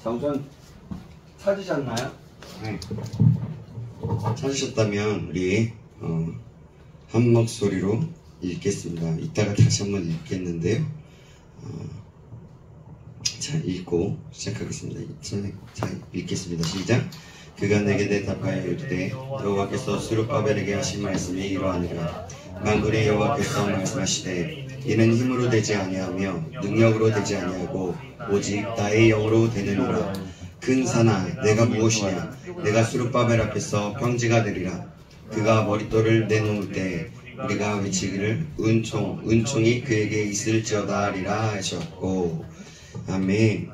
자, 우선 찾으셨나요? 네. 찾으셨다면 우리 한 목소리로 읽겠습니다. 이따가 다시 한번 읽겠는데요. 자, 읽고 시작하겠습니다. 자, 읽겠습니다. 시작. 그가 내게 대답하여 이르되 여호와께서 스룹바벨에게 하신 말씀이 이러하니라. 만군의 여호와께서 말씀하시되 이는 힘으로 되지 아니하며 능력으로 되지 아니하고 오직 나의 영으로 되느니라. 큰 산아 내가 무엇이냐. 내가 스룹바벨 앞에서 평지가 되리라. 그가 머릿돌을 내놓을 때 우리가 외치기를 은총이 그에게 있을지어다 하리라 하셨고. 아멘.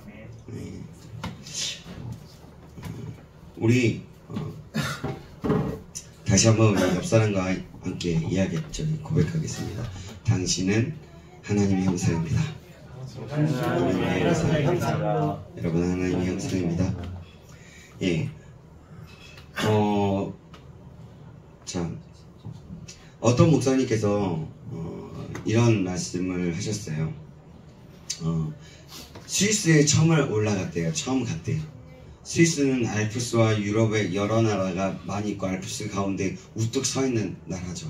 우리 다시 한번 우리 옆사람과 함께 고백하겠습니다. 당신은 하나님의 형상입니다. 하나님의 형상입니다. 여러분, 하나님의 형상입니다. 예. 자, 어떤 목사님께서 이런 말씀을 하셨어요. 스위스에 처음 올라갔대요. 처음 갔대요. 스위스는 알프스와 유럽의 여러 나라가 많이 있고 알프스 가운데 우뚝 서 있는 나라죠.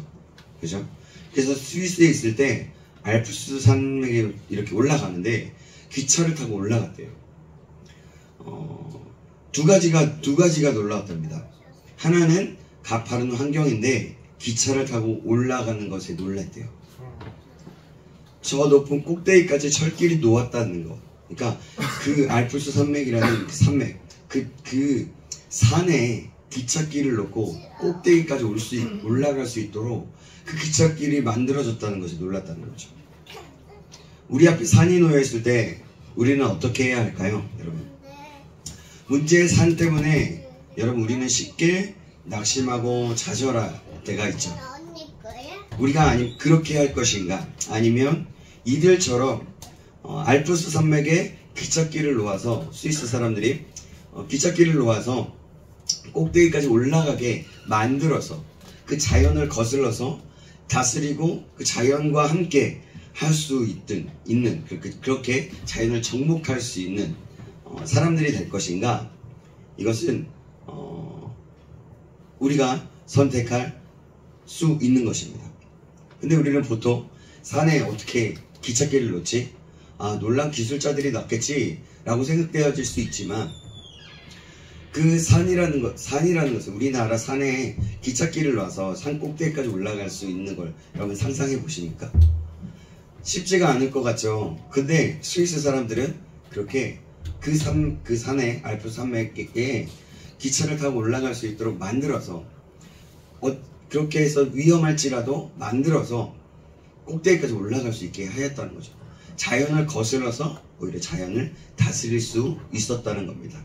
그죠? 그래서 스위스에 있을 때 알프스 산맥에 이렇게 올라가는데 기차를 타고 올라갔대요. 두 가지가 놀라웠답니다. 하나는 가파른 환경인데 기차를 타고 올라가는 것에 놀랐대요. 저 높은 꼭대기까지 철길이 놓았다는 거. 그러니까 그 알프스 산맥이라는 산맥, 그 산에 기찻길을 놓고 꼭대기까지 올라갈 수 있도록 그 기찻길이 만들어졌다는 것에 놀랐다는 거죠. 우리 앞에 산이 놓여 있을 때 우리는 어떻게 해야 할까요, 여러분? 문제의 산 때문에 여러분 우리는 쉽게 낙심하고 좌절할 때가 있죠. 우리가 그렇게 할 것인가? 아니면 이들처럼 알프스 산맥에 기찻길을 놓아서 스위스 사람들이 기찻길을 놓아서 꼭대기까지 올라가게 만들어서 그 자연을 거슬러서 다스리고 그 자연과 함께 할 수 있는 그렇게 자연을 정복할 수 있는 사람들이 될 것인가? 이것은 우리가 선택할 수 있는 것입니다. 근데 우리는 보통 산에 어떻게 기찻길을 놓지? 놀란 기술자들이 놨겠지 라고 생각되어질 수 있지만 그 산이라는 것은 우리나라 산에 기찻길을 놔서 산 꼭대기까지 올라갈 수 있는 걸 여러분 상상해 보십니까? 쉽지가 않을 것 같죠. 근데 스위스 사람들은 그렇게 그 산에 알프스 산맥에 기차를 타고 올라갈 수 있도록 만들어서 그렇게 해서 위험할지라도 만들어서 꼭대기까지 올라갈 수 있게 하였다는 거죠. 자연을 거슬러서 오히려 자연을 다스릴 수 있었다는 겁니다.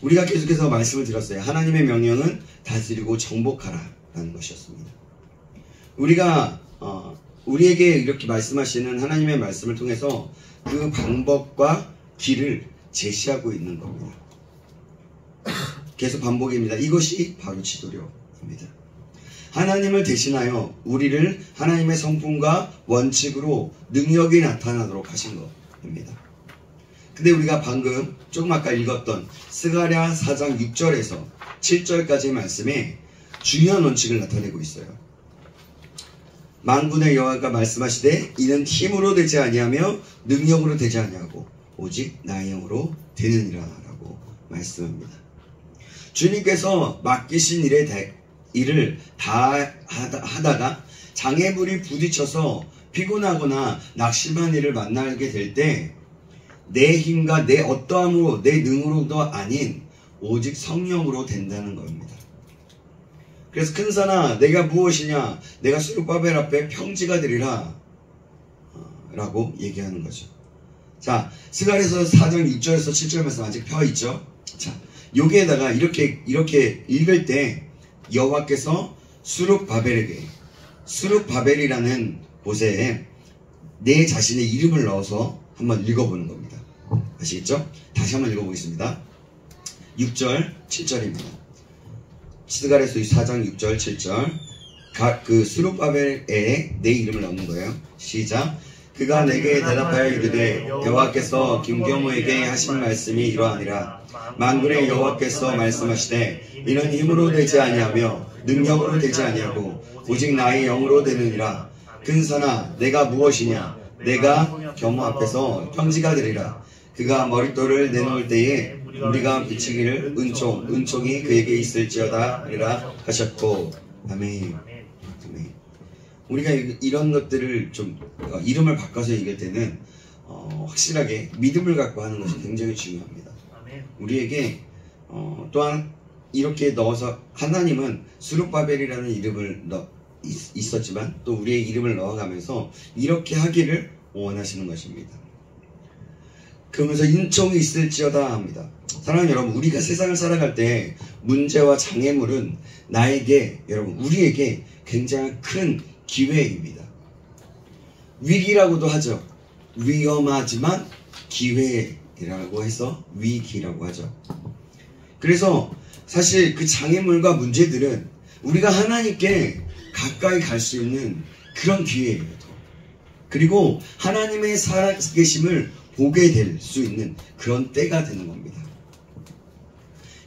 우리가 계속해서 말씀을 드렸어요. 하나님의 명령은 다스리고 정복하라 라는 것이었습니다. 우리가 우리에게 이렇게 말씀하시는 하나님의 말씀을 통해서 그 방법과 길을 제시하고 있는 겁니다. 계속 반복입니다. 이것이 바로 지도력입니다. 하나님을 대신하여 우리를 하나님의 성품과 원칙으로 능력이 나타나도록 하신 것입니다. 근데 우리가 방금 조금 아까 읽었던 스가랴 4장 6절에서 7절까지의 말씀에 중요한 원칙을 나타내고 있어요. 만군의 여호와가 말씀하시되 이는 힘으로 되지 아니하며 능력으로 되지 아니하고 오직 나의 영으로 되느니라 라고 말씀합니다. 주님께서 맡기신 일을 다 하다가 장애물이 부딪혀서 피곤하거나 낙심한 일을 만나게 될 때 내 힘과 내 어떠함으로 내 능으로도 아닌 오직 성령으로 된다는 겁니다. 그래서 큰 산아 내가 무엇이냐. 내가 스룹바벨 앞에 평지가 되리라 라고 얘기하는 거죠. 자, 스가랴서 4장 6절에서 7절 말씀 아직 펴 있죠. 자, 여기에다가 이렇게 읽을 때 여호와께서 스룹바벨이라는 곳에 내 자신의 이름을 넣어서 한번 읽어보는 겁니다. 아시겠죠? 다시 한번 읽어보겠습니다. 6절 7절입니다. 스가랴서 4장 6절 7절 그 스룹바벨에 내 이름을 넣는 거예요. 시작. 그가 내게 대답하여 이르되 여호와께서 김경호에게 하신 말씀이 이러하니라. 만군의 여호와께서 말씀하시되 이는 힘으로 되지 아니하며 능력으로 되지 아니하고 오직 나의 영으로 되느니라. 근사나 내가 무엇이냐? 내가 경호 앞에서 평지가 되리라. 그가 머릿돌을 내놓을 때에 우리가 비치기를 은총이 그에게 있을지어다 하리라 하셨고. 아멘. 아멘. 우리가 이런 것들을 좀 이름을 바꿔서 얘기할 때는 확실하게 믿음을 갖고 하는 것이 굉장히 중요합니다. 우리에게 또한 이렇게 넣어서 하나님은 수룹바벨이라는 이름을 있었지만 또 우리의 이름을 넣어가면서 이렇게 하기를 원하시는 것입니다. 그러면서 은총이 있을지어다 합니다. 사랑하는 여러분, 우리가 세상을 살아갈 때 문제와 장애물은 여러분 우리에게 굉장히 큰 기회입니다. 위기라고도 하죠. 위험하지만 기회라고 해서 위기라고 하죠. 그래서 사실 그 장애물과 문제들은 우리가 하나님께 가까이 갈 수 있는 그런 기회예요. 그리고 하나님의 살아계심을 보게 될 수 있는 그런 때가 되는 겁니다.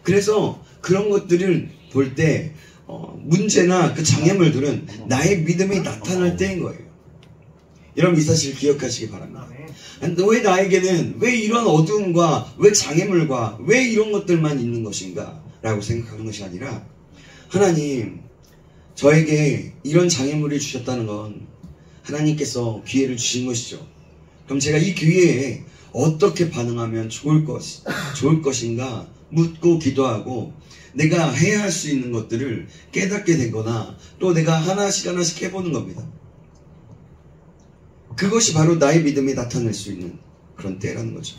그래서 그런 것들을 볼 때 문제나 그 장애물들은 나의 믿음이 나타날 때인 거예요. 여러분 이 사실 기억하시기 바랍니다. 왜 나에게는 왜 이런 어두움과 왜 장애물과 왜 이런 것들만 있는 것인가 라고 생각하는 것이 아니라 하나님 저에게 이런 장애물을 주셨다는 건 하나님께서 기회를 주신 것이죠. 그럼 제가 이 기회에 어떻게 반응하면 좋을 것인가 묻고 기도하고 내가 해야 할 수 있는 것들을 깨닫게 되거나 또 내가 하나씩 해보는 겁니다. 그것이 바로 나의 믿음이 나타낼 수 있는 그런 때라는 거죠.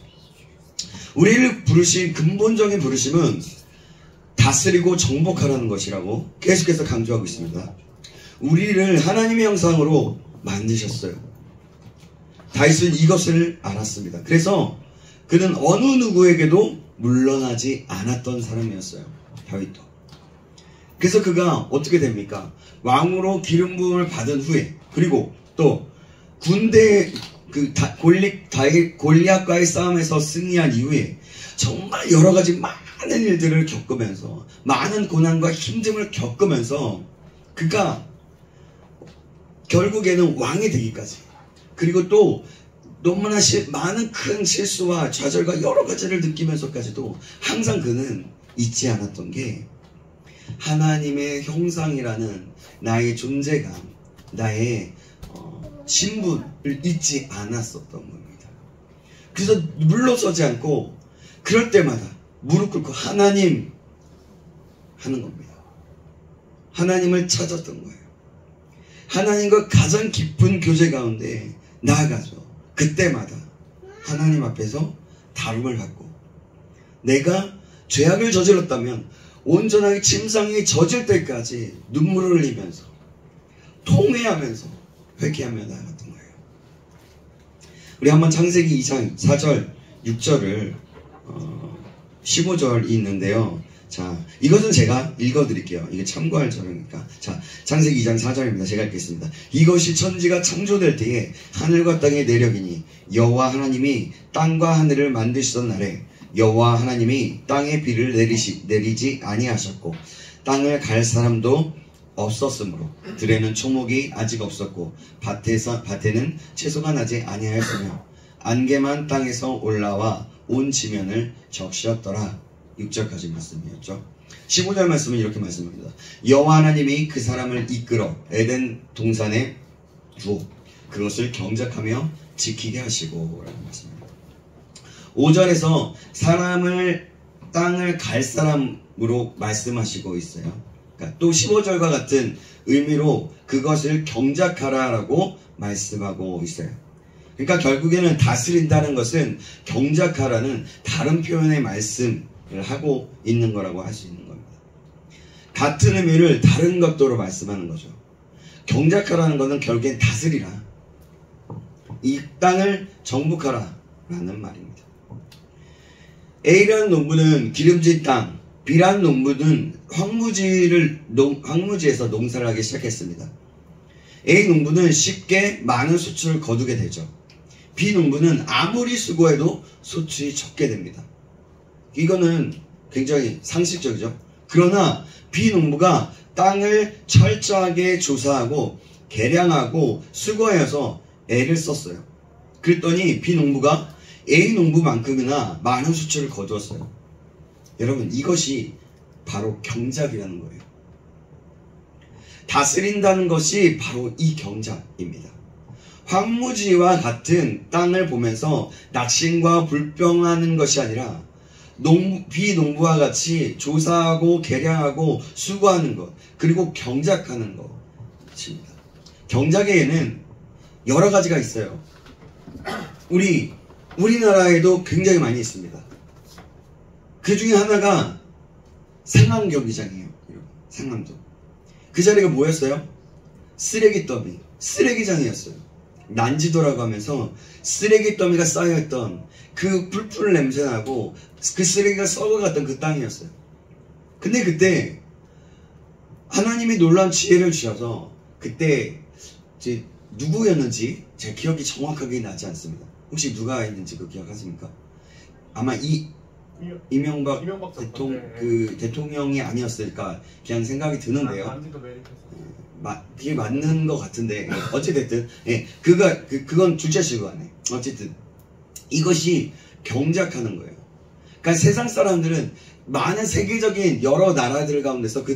우리를 부르신 근본적인 부르심은 다스리고 정복하라는 것이라고 계속해서 강조하고 있습니다. 우리를 하나님의 형상으로 만드셨어요. 다윗은 이것을 알았습니다. 그래서 그는 어느 누구에게도 물러나지 않았던 사람이었어요. 다윗도. 그래서 그가 어떻게 됩니까? 왕으로 기름 부음을 받은 후에 그리고 또 군대 골리앗과의 싸움에서 승리한 이후에 정말 여러 가지 많은 일들을 겪으면서 많은 고난과 힘듦을 겪으면서 그가 결국에는 왕이 되기까지 그리고 또 너무나 많은 큰 실수와 좌절과 여러 가지를 느끼면서까지도 항상 그는 잊지 않았던 게 하나님의 형상이라는 나의 존재감, 나의 신분을 잊지 않았었던 겁니다. 그래서 물러서지 않고 그럴 때마다 무릎 꿇고 하나님 하는 겁니다. 하나님을 찾았던 거예요. 하나님과 가장 깊은 교제 가운데 나아가죠. 그때마다 하나님 앞에서 다름을 받고 내가 죄악을 저질렀다면 온전하게 침상에 젖을 때까지 눈물을 흘리면서 통회하면서 회개하며 나아갔던 거예요. 우리 한번 창세기 2장 4절 6절을 15절이 있는데요. 자, 이것은 제가 읽어드릴게요. 이게 참고할 절이니까. 자, 창세기 2장 4절입니다. 제가 읽겠습니다. 이것이 천지가 창조될 때에 하늘과 땅의 내력이니 여호와 하나님이 땅과 하늘을 만드시던 날에 여호와 하나님이 땅에 비를 내리지 아니하셨고 땅을 갈 사람도 없었으므로 들에는 초목이 아직 없었고 밭에는 채소가 나지 아니하였으며 안개만 땅에서 올라와 온 지면을 적시었더라. 6절까지 말씀이었죠. 15절 말씀은 이렇게 말씀합니다. 여호와 하나님이 그 사람을 이끌어 에덴 동산에 두어 그것을 경작하며 지키게 하시고 라는 말씀입니다. 5절에서 사람을 땅을 갈 사람으로 말씀하시고 있어요. 그러니까 또 15절과 같은 의미로 그것을 경작하라 라고 말씀하고 있어요. 그러니까 결국에는 다스린다는 것은 경작하라는 다른 표현의 말씀을 하고 있는 거라고 할 수 있는 겁니다. 같은 의미를 다른 것도로 말씀하는 거죠. 경작하라는 것은 결국엔 다스리라. 이 땅을 정복하라 라는 말입니다. A라는 농부는 기름진 땅, B라는 농부는 황무지에서 농사를 하기 시작했습니다. A 농부는 쉽게 많은 수출을 거두게 되죠. 비농부는 아무리 수고해도 소출이 적게 됩니다. 이거는 굉장히 상식적이죠. 그러나 비농부가 땅을 철저하게 조사하고 개량하고 수거해서 애를 썼어요. 그랬더니 비농부가 A농부만큼이나 많은 수출을 거두었어요. 여러분, 이것이 바로 경작이라는 거예요. 다스린다는 것이 바로 이 경작입니다. 황무지와 같은 땅을 보면서 낙심과 불평하는 것이 아니라 비농부와 같이 조사하고 개량하고 수거하는 것, 그리고 경작하는 것입니다. 경작에는 여러 가지가 있어요. 우리나라에도 굉장히 많이 있습니다. 그 중에 하나가 상암 경기장이에요. 상암도. 그 자리가 뭐였어요? 쓰레기 더미, 쓰레기장이었어요. 난지도라고 하면서 쓰레기 더미가 쌓여있던 그 풀풀 냄새나고 그 쓰레기가 썩어갔던 그 땅이었어요. 근데 그때 하나님이 놀라운 지혜를 주셔서 그때 이제 누구였는지 제 기억이 정확하게 나지 않습니다. 혹시 누가 있는지 그 기억하십니까? 아마 이명박 대통령이 아니었을까 그냥 생각이 드는데요. 그게 맞는 것 같은데 어찌됐든 그건 둘째치고 하네. 어쨌든 이것이 경작하는 거예요. 그러니까 세상 사람들은 많은 세계적인 여러 나라들 가운데서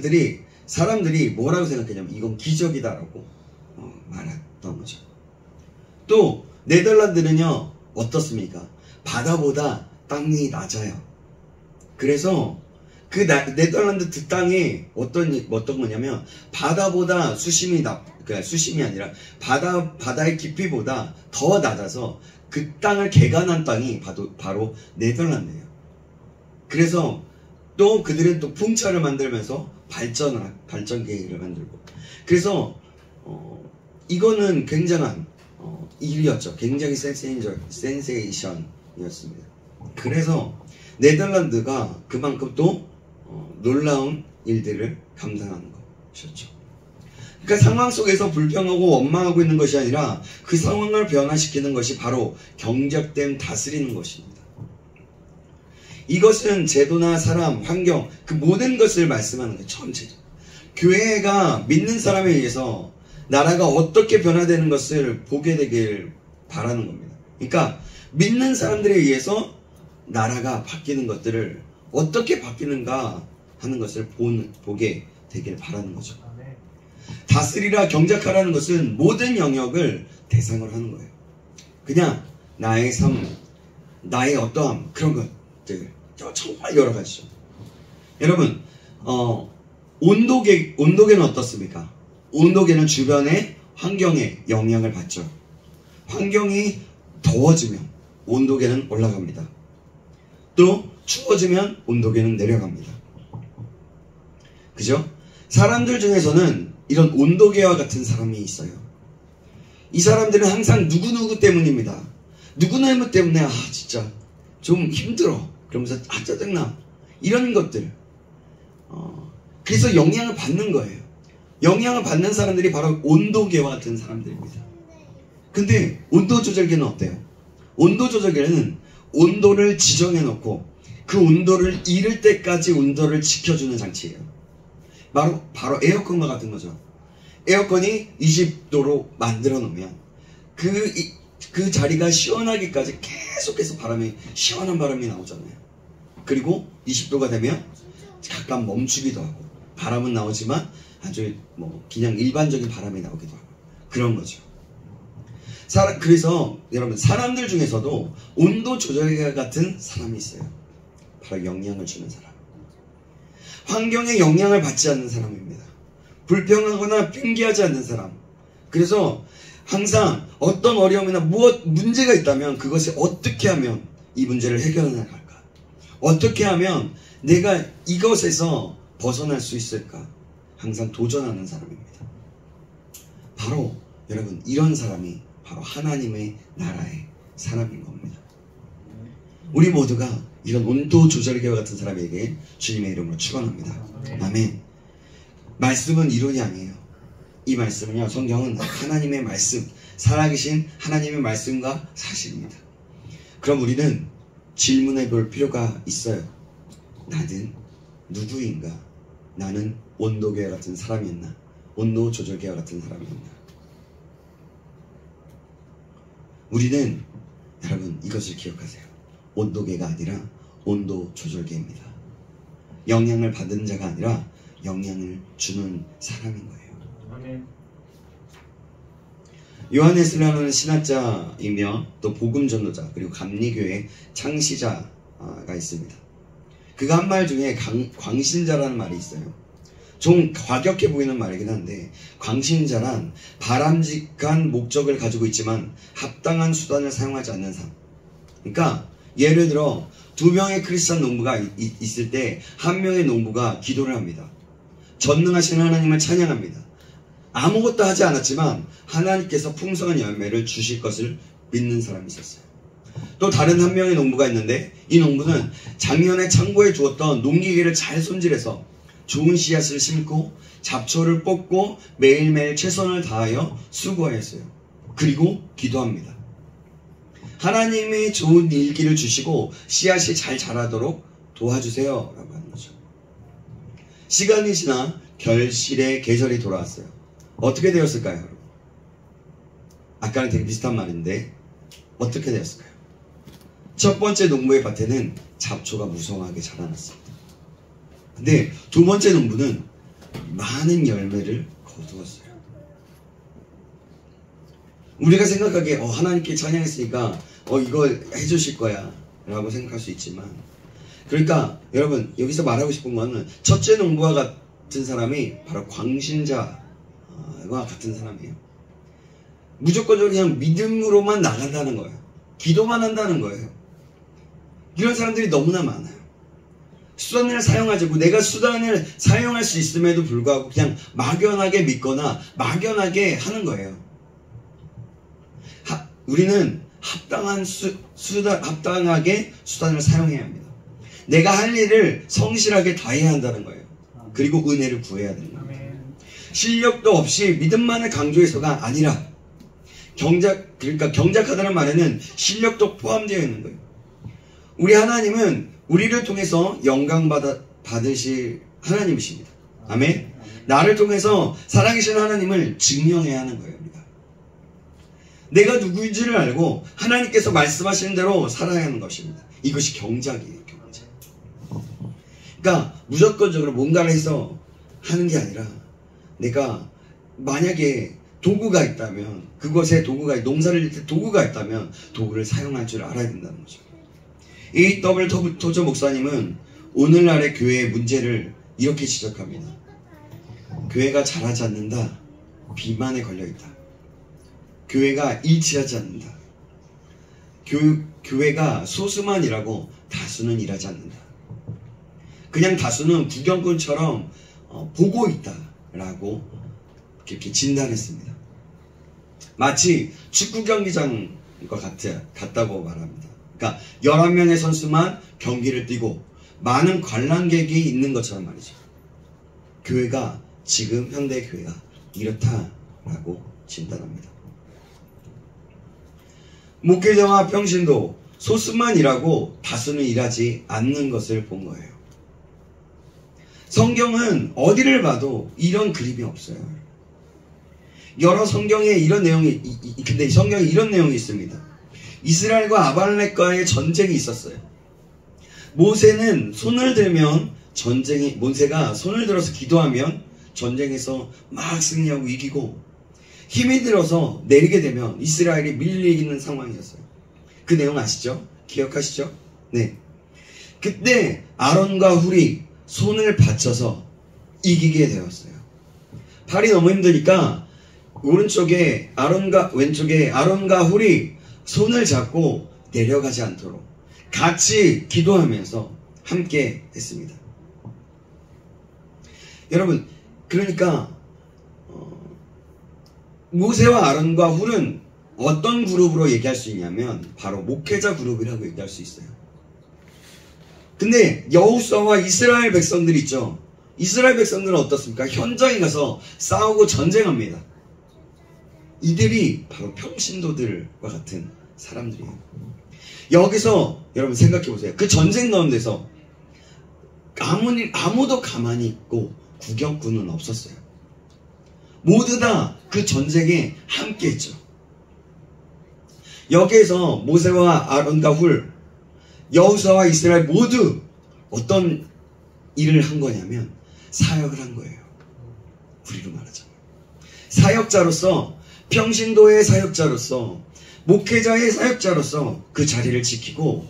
사람들이 뭐라고 생각했냐면 이건 기적이다라고 말했던 거죠. 또 네덜란드는요 어떻습니까? 바다보다 땅이 낮아요. 그래서 그 네덜란드 땅이 어떤 거냐면 바다보다 그러니까 수심이 아니라 바다의 깊이보다 더 낮아서 그 땅을 개간한 땅이 바로 네덜란드예요. 그래서 또 그들은 또 풍차를 만들면서 발전 계획을 만들고, 그래서 이거는 굉장한 일이었죠. 굉장히 센세이션이었습니다. 그래서 네덜란드가 그만큼 또 놀라운 일들을 감당하는 것이었죠. 그러니까 상황 속에서 불평하고 원망하고 있는 것이 아니라 그 상황을 변화시키는 것이 바로 경작됨, 다스리는 것입니다. 이것은 제도나 사람, 환경, 그 모든 것을 말씀하는 거예요. 전체적으로. 교회가 믿는 사람에 의해서 나라가 어떻게 변화되는 것을 보게 되길 바라는 겁니다. 그러니까 믿는 사람들에 의해서 나라가 바뀌는 것들을 어떻게 바뀌는가 하는 것을 보게 되길 바라는 거죠. 다스리라, 경작하라는 것은 모든 영역을 대상으로 하는 거예요. 그냥 나의 삶, 나의 어떠함, 그런 것들 정말 여러 가지죠. 여러분, 온도계는 어떻습니까? 온도계는 주변의 환경에 영향을 받죠. 환경이 더워지면 온도계는 올라갑니다. 또 추워지면 온도계는 내려갑니다. 그죠? 사람들 중에서는 이런 온도계와 같은 사람이 있어요. 이 사람들은 항상 누구누구 때문입니다. 누구누구 때문에 진짜 좀 힘들어. 그러면서 짜증나. 이런 것들. 그래서 영향을 받는 거예요. 영향을 받는 사람들이 바로 온도계와 같은 사람들입니다. 근데 온도 조절계는 어때요? 온도 조절계는 온도를 지정해 놓고 그 온도를 이를 때까지 온도를 지켜주는 장치예요. 바로 에어컨과 같은 거죠. 에어컨이 20도로 만들어 놓으면 그 자리가 시원하기까지 계속해서 시원한 바람이 나오잖아요. 그리고 20도가 되면 잠깐 멈추기도 하고, 바람은 나오지만 아주 그냥 일반적인 바람이 나오기도 하고, 그런 거죠. 그래서 여러분, 사람들 중에서도 온도 조절계 같은 사람이 있어요. 바로 영향을 주는 사람. 환경에 영향을 받지 않는 사람입니다. 불평하거나 핑계하지 않는 사람. 그래서 항상 어떤 어려움이나 문제가 있다면 그것을 어떻게 하면 이 문제를 해결해 나갈까? 어떻게 하면 내가 이것에서 벗어날 수 있을까? 항상 도전하는 사람입니다. 바로 여러분, 이런 사람이 바로 하나님의 나라의 사람인 겁니다. 우리 모두가 이런 온도 조절계와 같은 사람에게 주님의 이름으로 축원합니다. 아멘. 말씀은 이론이 아니에요. 이 말씀은요, 성경은 하나님의 말씀, 살아계신 하나님의 말씀과 사실입니다. 그럼 우리는 질문해 볼 필요가 있어요. 나는 누구인가? 나는 온도계와 같은 사람이었나? 온도 조절계와 같은 사람이었나? 우리는 여러분 이것을 기억하세요. 온도계가 아니라 온도 조절계입니다. 영향을 받은 자가 아니라 영향을 주는 사람인 거예요. 아멘. 요하네스라는 신학자이며 또 복음전도자 그리고 감리교회 창시자가 있습니다. 그가 한 말 중에 광신자라는 말이 있어요. 좀 과격해 보이는 말이긴 한데, 광신자란 바람직한 목적을 가지고 있지만 합당한 수단을 사용하지 않는 삶. 그러니까 예를 들어 2명의 크리스찬 농부가 있을 때 한 명의 농부가 기도를 합니다. 전능하신 하나님을 찬양합니다. 아무것도 하지 않았지만 하나님께서 풍성한 열매를 주실 것을 믿는 사람이 있었어요. 또 다른 한 명의 농부가 있는데, 이 농부는 작년에 창고에 두었던 농기계를 잘 손질해서 좋은 씨앗을 심고 잡초를 뽑고 매일매일 최선을 다하여 수고하였어요. 그리고 기도합니다. 하나님의 좋은 일기를 주시고 씨앗이 잘 자라도록 도와주세요 라고 하는 거죠. 시간이 지나 결실의 계절이 돌아왔어요. 어떻게 되었을까요, 여러분? 아까랑 되게 비슷한 말인데 어떻게 되었을까요? 첫 번째 농부의 밭에는 잡초가 무성하게 자라났습니다. 근데 두 번째 농부는 많은 열매를 거두었어요. 우리가 생각하기에 하나님께 찬양했으니까 이거 해주실 거야 라고 생각할 수 있지만, 그러니까 여러분 여기서 말하고 싶은 거는 첫째 농부와 같은 사람이 바로 광신자와 같은 사람이에요. 무조건적으로 그냥 믿음으로만 나간다는 거예요. 기도만 한다는 거예요. 이런 사람들이 너무나 많아요. 수단을 사용하지 않고, 내가 수단을 사용할 수 있음에도 불구하고 그냥 막연하게 믿거나 막연하게 하는 거예요. 우리는 합당하게 수단을 사용해야 합니다. 내가 할 일을 성실하게 다해야 한다는 거예요. 그리고 은혜를 구해야 되는 거예요. 실력도 없이 믿음만을 강조해서가 아니라, 그러니까 경작하다는 말에는 실력도 포함되어 있는 거예요. 우리 하나님은 우리를 통해서 영광 받으실 하나님이십니다. 아멘. 나를 통해서 살아계신 하나님을 증명해야 하는 거예요. 우리가 내가 누구인지를 알고 하나님께서 말씀하시는 대로 살아야 하는 것입니다. 이것이 경작이에요. 경작. 그러니까 무조건적으로 뭔가를 해서 하는 게 아니라, 내가 만약에 도구가 있다면, 그것에 농사를 질 때 도구가 있다면 도구를 사용할 줄 알아야 된다는 거죠. A.W. 토저 목사님은 오늘날의 교회의 문제를 이렇게 지적합니다. 교회가 자라지 않는다. 비만에 걸려있다. 교회가 일치하지 않는다. 교회가 소수만 일하고 다수는 일하지 않는다. 그냥 다수는 구경꾼처럼 보고 있다 라고 이렇게 진단했습니다. 마치 축구 경기장과 같다고 말합니다. 그러니까 11명의 선수만 경기를 뛰고 많은 관람객이 있는 것처럼 말이죠. 교회가, 지금 현대 교회가 이렇다라고 진단합니다. 목회자와 평신도 소수만 일하고 다수는 일하지 않는 것을 본 거예요. 성경은 어디를 봐도 이런 그림이 없어요. 여러 성경에 이런 내용이, 근데 성경에 이런 내용이 있습니다. 이스라엘과 아말렉과의 전쟁이 있었어요. 모세는 손을 들면 모세가 손을 들어서 기도하면 전쟁에서 막 승리하고 이기고, 힘이 들어서 내리게 되면 이스라엘이 밀리는 상황이었어요. 그 내용 아시죠? 기억하시죠? 네. 그때 아론과 훌이 손을 받쳐서 이기게 되었어요. 팔이 너무 힘드니까 오른쪽에 아론과 왼쪽에 아론과 훌이 손을 잡고 내려가지 않도록 같이 기도하면서 함께 했습니다. 여러분, 그러니까 모세와 아론과 훌은 어떤 그룹으로 얘기할 수 있냐면 바로 목회자 그룹이라고 얘기할 수 있어요. 근데 여호수아와 이스라엘 백성들 있죠. 이스라엘 백성들은 어떻습니까? 현장에 가서 싸우고 전쟁합니다. 이들이 바로 평신도들과 같은 사람들이에요. 여기서 여러분 생각해 보세요. 그 전쟁 가운데서 아무도 가만히 있고 구경꾼은 없었어요. 모두 다 그 전쟁에 함께 했죠. 여기에서 모세와 아론과 훌, 여호수아와 이스라엘 모두 어떤 일을 한 거냐면 사역을 한 거예요. 우리로 말하자면 사역자로서, 평신도의 사역자로서, 목회자의 사역자로서 그 자리를 지키고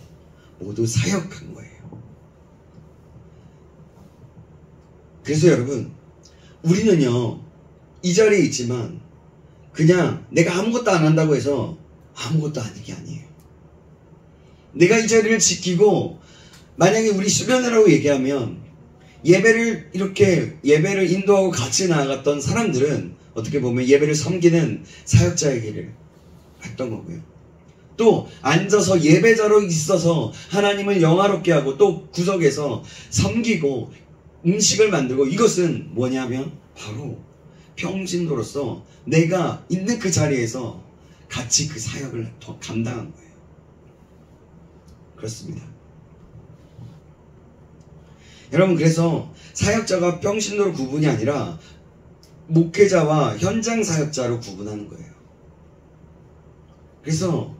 모두 사역한 거예요. 그래서 여러분, 우리는요 이 자리에 있지만 그냥 내가 아무것도 안 한다고 해서 아무것도 아닌 게 아니에요. 내가 이 자리를 지키고, 만약에 우리 수련회라고 얘기하면 예배를 인도하고 같이 나아갔던 사람들은 어떻게 보면 예배를 섬기는 사역자의 길을 했던 거고요. 또 앉아서 예배자로 있어서 하나님을 영화롭게 하고 또 구석에서 섬기고 음식을 만들고, 이것은 뭐냐면 바로 평신도로서 내가 있는 그 자리에서 같이 그 사역을 더 감당한 거예요. 그렇습니다. 여러분, 그래서 사역자가 평신도로 구분이 아니라 목회자와 현장 사역자로 구분하는 거예요. 그래서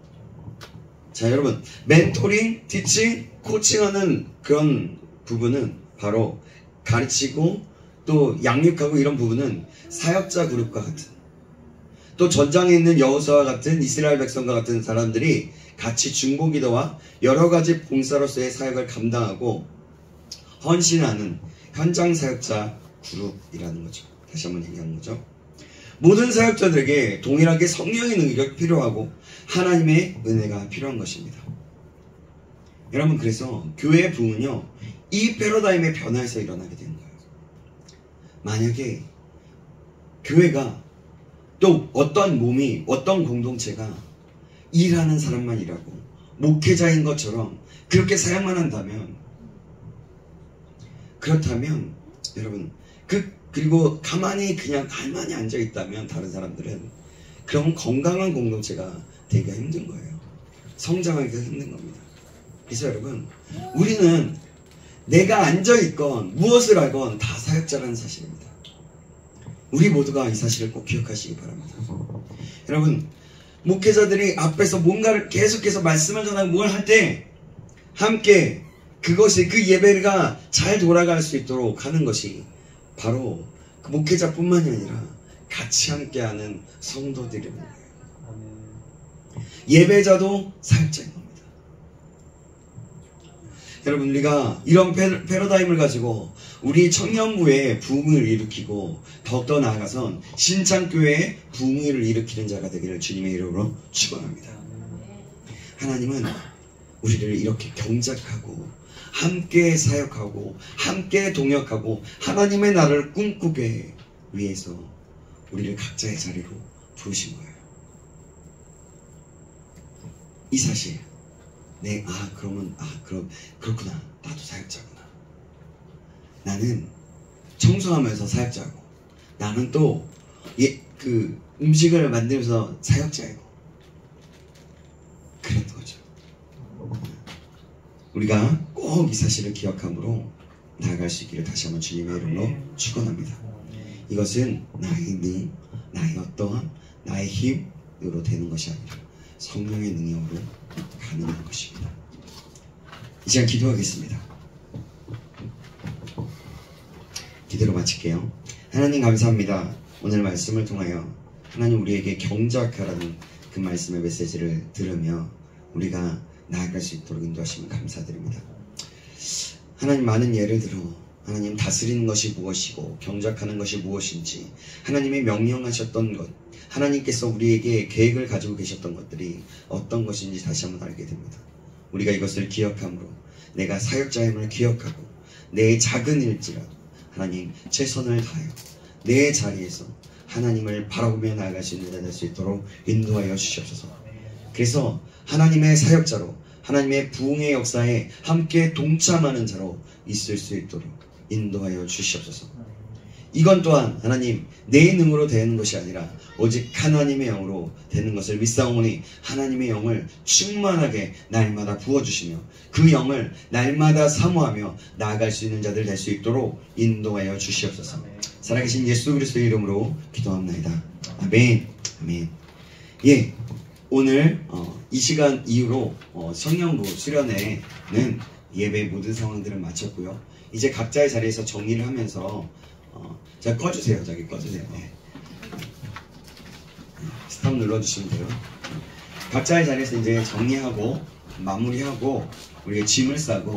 자, 여러분, 멘토링, 티칭, 코칭하는 그런 부분은 바로 가르치고 또 양육하고 이런 부분은 사역자 그룹과 같은, 또 전장에 있는 여호수아와 같은 이스라엘 백성과 같은 사람들이 같이 중보기도와 여러 가지 봉사로서의 사역을 감당하고 헌신하는 현장 사역자 그룹이라는 거죠. 다시 한번 얘기하는 거죠. 모든 사역자들에게 동일하게 성령의 능력이 필요하고 하나님의 은혜가 필요한 것입니다. 여러분, 그래서 교회의 부흥은요 이 패러다임의 변화에서 일어나게 되는 거예요. 만약에 교회가 또 어떤 몸이, 어떤 공동체가 일하는 사람만 일하고 목회자인 것처럼 그렇게 사역만 한다면, 그렇다면 여러분, 그리고 가만히 앉아 있다면 다른 사람들은, 그럼 건강한 공동체가 되기가 힘든 거예요. 성장하기가 힘든 겁니다. 그래서 여러분, 우리는 내가 앉아있건 무엇을 하건 다 사역자라는 사실입니다. 우리 모두가 이 사실을 꼭 기억하시기 바랍니다. 여러분, 목회자들이 앞에서 뭔가를 계속해서 말씀을 전하고 뭘 할 때 함께 그것이, 그 예배가 잘 돌아갈 수 있도록 하는 것이 바로 그 목회자뿐만이 아니라 같이 함께하는 성도들인 거예요. 예배자도 사역자인 겁니다. 여러분, 우리가 이런 패러다임을 가지고 우리 청년부의 부흥을 일으키고 더욱더 나아가선 신창교회의 부흥을 일으키는 자가 되기를 주님의 이름으로 축원합니다. 하나님은 우리를 이렇게 경작하고 함께 사역하고 함께 동역하고 하나님의 나라를 꿈꾸게 위해서 우리를 각자의 자리로 부르신 거예요. 이 사실, 그렇구나, 나도 사역자구나. 나는 청소하면서 사역자고, 나는 또 음식을 만들면서 사역자이고, 그런 거죠. 우리가 꼭 이 사실을 기억함으로 나아갈 수 있기를 다시 한번 주님의 이름으로 축원합니다. 이것은 나의 나의 어떠한 나의 힘으로 되는 것이 아니라 성령의 능력으로 가능한 것입니다. 이 시간 기도하겠습니다. 기도로 마칠게요. 하나님, 감사합니다. 오늘 말씀을 통하여 하나님 우리에게 경작하라는 그 말씀의 메시지를 들으며 우리가 나아갈 수 있도록 인도하시면 감사드립니다. 하나님, 많은 예를 들어 하나님 다스리는 것이 무엇이고 경작하는 것이 무엇인지 하나님이 명령하셨던 것, 하나님께서 우리에게 계획을 가지고 계셨던 것들이 어떤 것인지 다시 한번 알게 됩니다. 우리가 이것을 기억함으로 내가 사역자임을 기억하고 내 작은 일지라도 하나님 최선을 다하여 내 자리에서 하나님을 바라보며 나아갈 수 있는 자 될 수 있도록 인도하여 주시옵소서. 그래서 하나님의 사역자로 하나님의 부흥의 역사에 함께 동참하는 자로 있을 수 있도록 인도하여 주시옵소서. 이건 또한 하나님 내 능으로 되는 것이 아니라 오직 하나님의 영으로 되는 것을 믿사오니 하나님의 영을 충만하게 날마다 부어주시며 그 영을 날마다 사모하며 나아갈 수 있는 자들 될 수 있도록 인도하여 주시옵소서. 살아계신 예수 그리스도의 이름으로 기도합나이다. 아멘. 아멘. 예, 오늘 이 시간 이후로 성령부 수련회는 예배 모든 상황들을 마쳤고요. 이제 각자의 자리에서 정리를 하면서 자, 꺼주세요. 저기 꺼주세요. 네. 스탑 눌러주시면 돼요. 각자의 자리에서 이제 정리하고 마무리하고 우리가 짐을 싸고